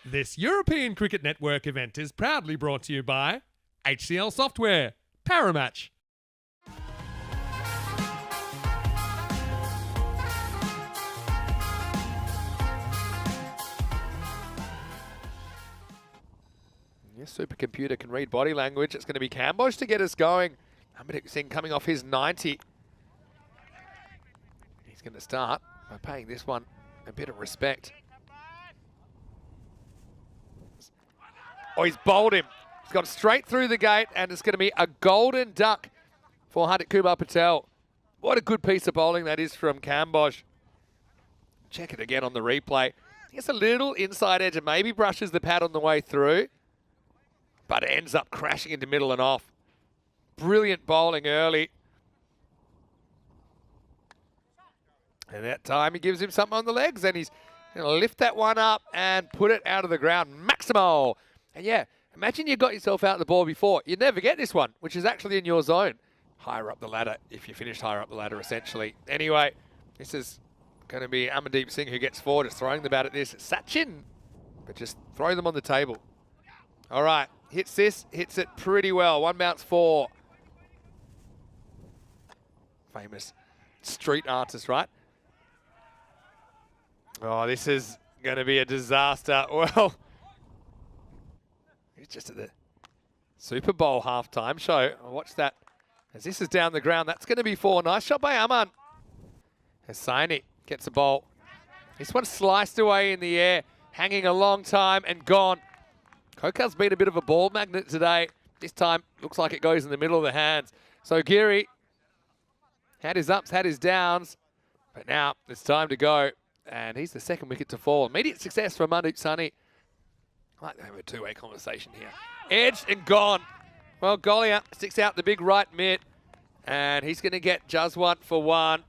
This European Cricket Network event is proudly brought to you by HCL Software, Paramatch. Yes, supercomputer can read body language. It's going to be Cambosh to get us going. Amandeep Singh coming off his 90. He's going to start by paying this one a bit of respect. Oh, he's bowled him. He's gone straight through the gate, and it's going to be a golden duck for Hardik Kumar Patel. What a good piece of bowling that is from Cambosh. Check it again on the replay. He gets a little inside edge and maybe brushes the pad on the way through, but it ends up crashing into middle and off. Brilliant bowling early. And that time he gives him something on the legs, and he's going to lift that one up and put it out of the ground. Maximal. And yeah, imagine you got yourself out the ball before. You'd never get this one, which is actually in your zone. Higher up the ladder, if you finished higher up the ladder, essentially. Anyway, this is going to be Amandeep Singh who gets forward. Just throwing the bat at this. Sachin, but just throw them on the table. All right, hits this, hits it pretty well. One bounce, 4. Famous street artist, right? Oh, this is going to be a disaster. Well, it's just at the Super Bowl halftime show. Watch that. As this is down the ground, that's going to be 4. Nice shot by Aman. Hossaini gets a ball. This one sliced away in the air, hanging a long time and gone. Kokar's been a bit of a ball magnet today. This time, looks like it goes in the middle of the hands. So Giri had his ups, had his downs, but now it's time to go. And he's the second wicket to fall. Immediate success from Amandeep Singh. I like to have a two-way conversation here. Edged and gone. Well, Golia sticks out the big right mid, and he's going to get Jaswant for 1.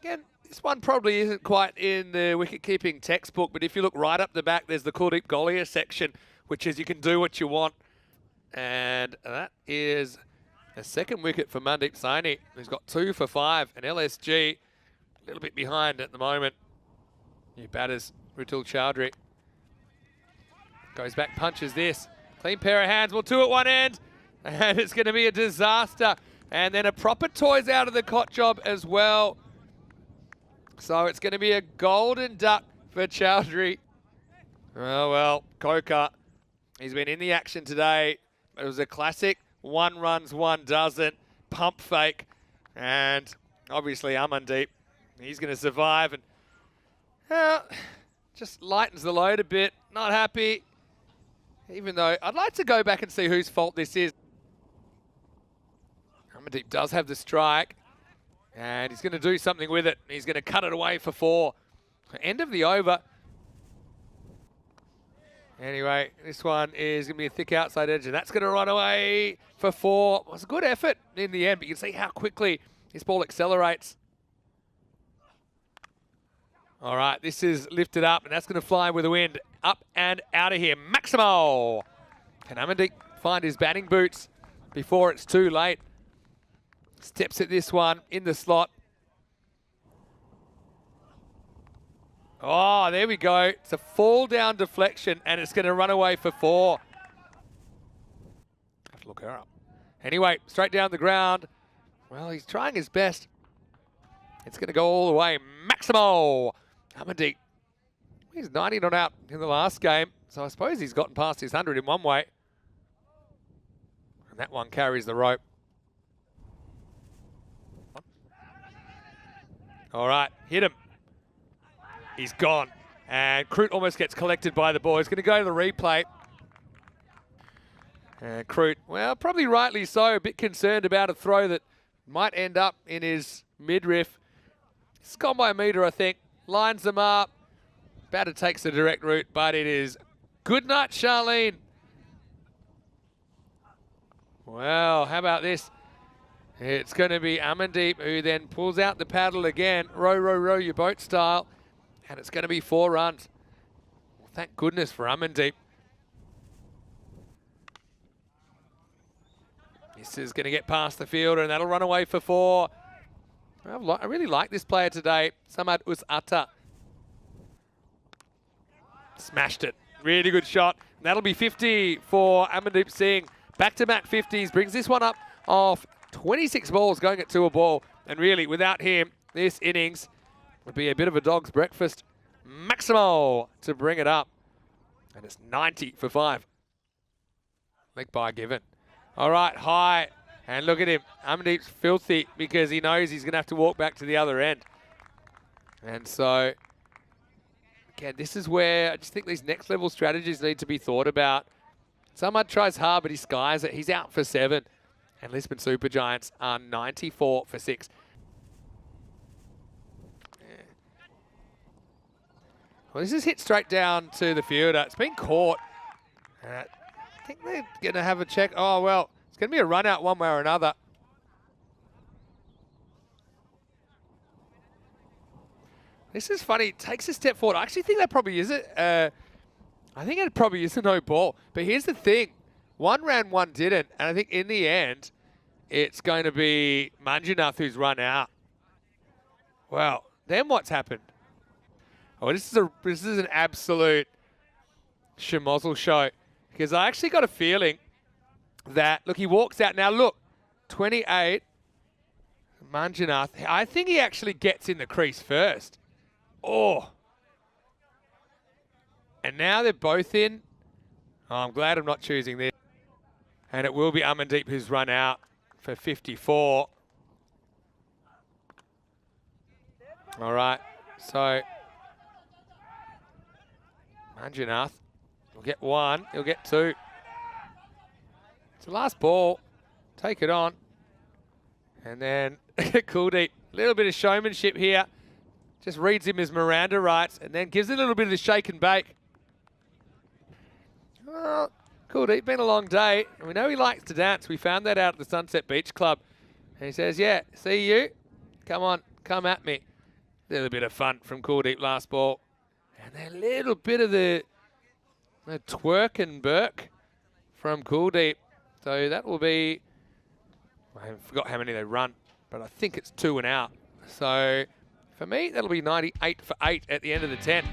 Again, this one probably isn't quite in the wicket-keeping textbook, but if you look right up the back, there's the Kuldeep Golia section, which is you can do what you want. And that is a second wicket for Amandeep Singh, who's got 2 for 5, and LSG a little bit behind at the moment. New batters, Rutul Chowdhury. Goes back, punches this. Clean pair of hands, well, 2 at one end. And it's going to be a disaster. And then a proper toys out of the cot job as well. So it's going to be a golden duck for Chowdhury. Oh, well, Kokar, he's been in the action today. It was a classic 1 runs, 1 doesn't, pump fake. And obviously Amandeep, he's going to survive and just lightens the load a bit. Not happy. Even though I'd like to go back and see whose fault this is. Amandeep does have the strike, and he's going to do something with it. He's going to cut it away for 4. End of the over. Anyway, this one is going to be a thick outside edge, and that's going to run away for 4. It was a good effort in the end, but you can see how quickly this ball accelerates. All right, this is lifted up, and that's going to fly with the wind. Up and out of here. Maximal! Can Amandeep find his batting boots before it's too late? Steps at this one in the slot. Oh, there we go. It's a fall-down deflection, and it's going to run away for 4. Have to look her up. Anyway, straight down the ground. Well, he's trying his best. It's going to go all the way. Maximal! Amandeep, he's 90 not out in the last game, so I suppose he's gotten past his 100 in one way. And that one carries the rope. All right, hit him. He's gone. And Kroot almost gets collected by the ball. He's going to go to the replay. And Kroot, well, probably rightly so, a bit concerned about a throw that might end up in his midriff. It's gone by a metre, I think. Lines them up. Batter takes the direct route, but it is good night, Charlene. Well, how about this? It's going to be Amandeep who then pulls out the paddle again. Row, row, row your boat style. And it's going to be 4 runs. Well, thank goodness for Amandeep. This is going to get past the fielder, and that'll run away for 4. I really like this player today, Samad Us Atta. Smashed it. Really good shot. And that'll be 50 for Amandeep Singh. Back-to-back 50s. Brings this one up off 26 balls going at 2 a ball. And really, without him, this innings would be a bit of a dog's breakfast. Maximo to bring it up. And it's 90 for 5. Leg by given. All right, high. And look at him. Amandeep's filthy because he knows he's going to have to walk back to the other end. And so, again, this is where I just think these next level strategies need to be thought about. Samad tries hard, but he skies it. He's out for 7. And Lisbon Supergiants are 94 for 6. Well, this is hit straight down to the fielder. It's been caught. I think they're going to have a check. Oh, well, it's going to be a run out one way or another. This is funny. It takes a step forward. I actually think that probably is it. I think it probably is a no ball. But here's the thing. One ran, one didn't. And I think in the end, it's going to be Manjunath who's run out. Well, then what's happened? Oh, this is an absolute schmozzle show. Because I actually got a feeling that, look, he walks out. Now, look, 28, Manjunath. I think he actually gets in the crease first. Oh. And now they're both in. Oh, I'm glad I'm not choosing this. And it will be Amandeep who's run out for 54. All right, so Manjunath will get 1, he'll get 2. It's the last ball, take it on. And then Kuldeep, a little bit of showmanship here. Just reads him his Miranda rights and then gives it a little bit of the shake and bake. Well, Kuldeep, been a long day. And we know he likes to dance. We found that out at the Sunset Beach Club. And he says, yeah, see you. Come on, come at me. A little bit of fun from Kuldeep last ball. And then a little bit of the twerk and Burke from Kuldeep. So that will be, I forgot how many they run, but I think it's 2 and out. So for me, that'll be 98 for 8 at the end of the 10.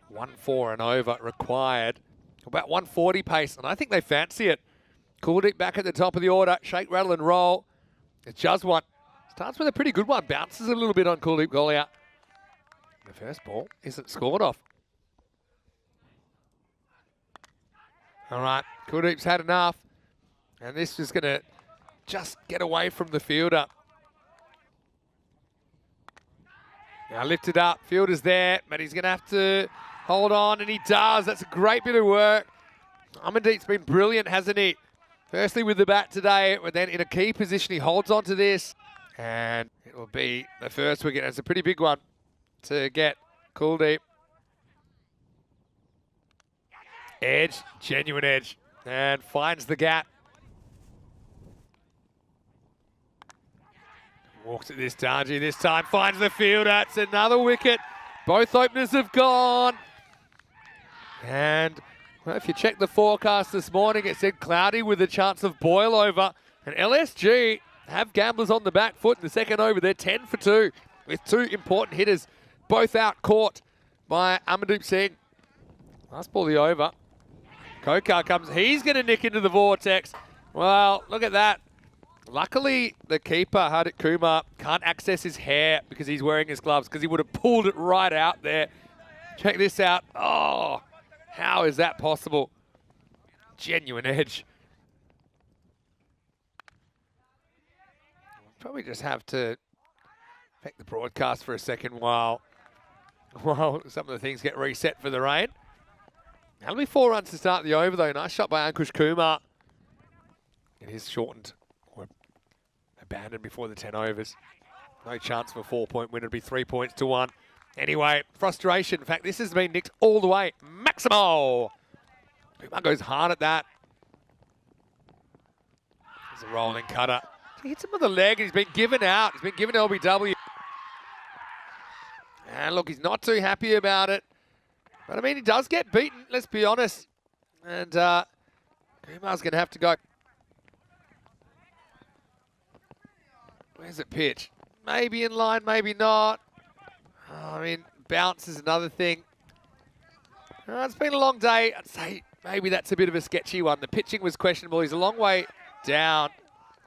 One 4 and over required. About 140 pace, and I think they fancy it. Kuldeep back at the top of the order. Shake, rattle, and roll. It's just one. Starts with a pretty good one. Bounces a little bit on Kuldeep goal out. The first ball isn't scored off. All right, Kuldeep's had enough. And this is going to just get away from the fielder. Now lifted up. Fielder's there, but he's going to have to hold on, and he does. That's a great bit of work. Amandeep's been brilliant, hasn't he? Firstly with the bat today, but then in a key position, he holds on to this. And it will be the first wicket. It's a pretty big one to get Kuldeep. Edge, genuine edge, and finds the gap. Walks at this Darji this time, finds the fielder. It's another wicket. Both openers have gone. And well, if you check the forecast this morning, it said cloudy with a chance of boil over. And LSG have gamblers on the back foot in the second over. They're 10 for 2 with 2 important hitters, both out caught by Amandeep Singh. Last ball of the over. Kokar comes. He's going to nick into the vortex. Well, look at that. Luckily, the keeper, Hardik Kumar, can't access his hair because he's wearing his gloves, because he would have pulled it right out there. Check this out. Oh, how is that possible? Genuine edge. Probably just have to affect the broadcast for a second while some of the things get reset for the rain. That'll be 4 runs to start the over, though. Nice shot by Ankush Kumar. It is shortened or abandoned before the 10 overs. No chance for a 4-point win. It'll be 3 points to 1. Anyway, frustration. In fact, this has been nicked all the way. Maximo! Kumar goes hard at that. There's a rolling cutter. He hits him with the leg and he's been given out. He's been given LBW. And look, he's not too happy about it. But I mean, he does get beaten, let's be honest. And Kumar's going to have to go. Where's it pitch? Maybe in line, maybe not. Oh, I mean, bounce is another thing. It's been a long day. I'd say maybe that's a bit of a sketchy one. The pitching was questionable. He's a long way down,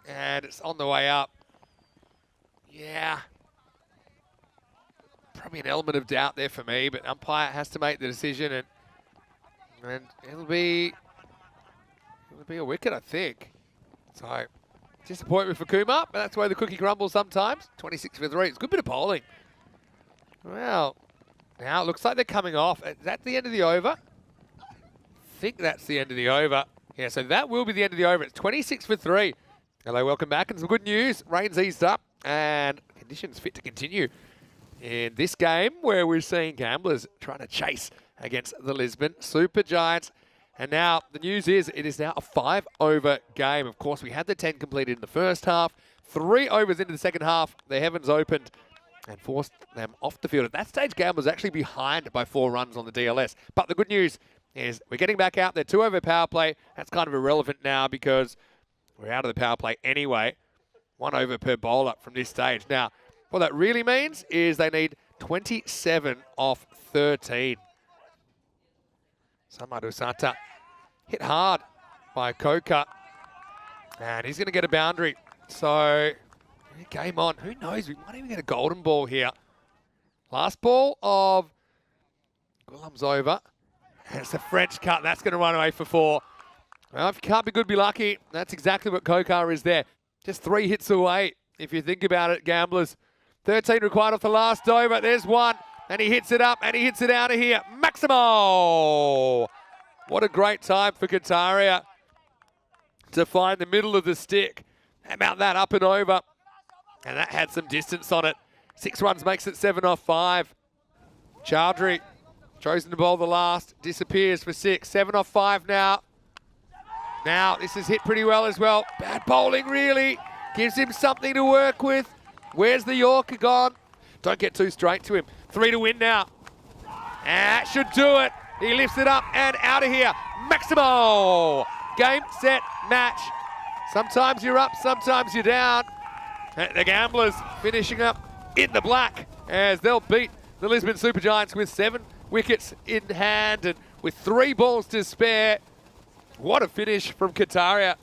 and it's on the way up. Yeah. Probably an element of doubt there for me, but umpire has to make the decision, and it'll be a wicket, I think. So, disappointment for Kumar, but that's the way the cookie crumbles sometimes. 26 for 3. It's a good bit of bowling. Well, now it looks like they're coming off. Is that the end of the over? I think that's the end of the over. Yeah, so that will be the end of the over. It's 26 for 3. Hello, welcome back, and some good news. Rain's eased up, and conditions fit to continue in this game where we're seeing Gamblers trying to chase against the Lisbon Super Giants. And now the news is it is now a 5-over game. Of course, we had the 10 completed in the first half. 3 overs into the second half, the heavens opened and forced them off the field. At that stage, Gamblers actually behind by 4 runs on the DLS. But the good news is we're getting back out there. 2-over power play. That's kind of irrelevant now because we're out of the power play anyway. 1 over per bowler from this stage. Now, what that really means is they need 27 off 13. Samadu Sata hit hard by Koka. And he's going to get a boundary. So, game on. Who knows? We might even get a golden ball here. Last ball of Gullam's over. And it's a French cut. That's going to run away for 4. Well, if you can't be good, be lucky. That's exactly what Kokar is there. Just 3 hits away, if you think about it, Gamblers. 13 required off the last over. There's 1. And he hits it up, and he hits it out of here. Maximo! What a great time for Kataria to find the middle of the stick. About that, up and over. And that had some distance on it. 6 runs makes it 7 off 5. Chowdhury chosen to bowl the last. Disappears for 6. 7 off 5 now. Now, this is hit pretty well as well. Bad bowling, really. Gives him something to work with. Where's the Yorker gone? Don't get too straight to him. 3 to win now. And that should do it. He lifts it up and out of here. Maximo! Game, set, match. Sometimes you're up, sometimes you're down. The Gamblers finishing up in the black as they'll beat the Lisbon Super Giants with 7 wickets in hand and with 3 balls to spare. What a finish from Kataria.